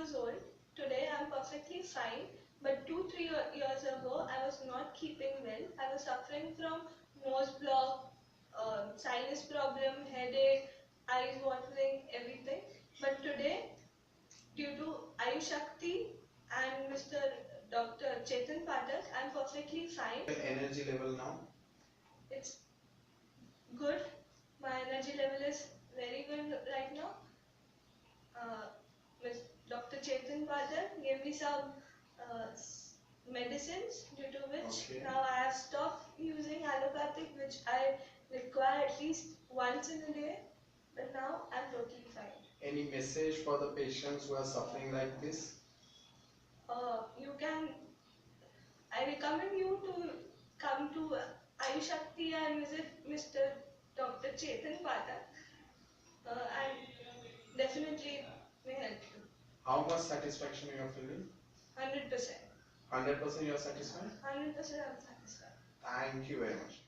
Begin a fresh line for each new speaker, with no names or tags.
years old. Today I'm perfectly fine. But 2-3 years ago, I was not keeping well. I was suffering from nose block, sinus problem, headache, eyes watering, everything. But today, due to Ayush Shakti and Mr. Dr. Chetan Pathak, I'm perfectly fine.
Energy level now?
It's good. My energy level is very good right now. Dr. Chetan Pathak gave me some medicines, due to which now I have stopped using allopathic, which I require at least once in a day. But now I'm totally fine.
Any message for the patients who are suffering like this?
I recommend you to come to Ayush Shakti and visit Mr. Dr. Chetan Pathak, and definitely it may help you.
How much satisfaction you are feeling?
100%.
100% you are satisfied?
100% I'm satisfied.
Thank you very much.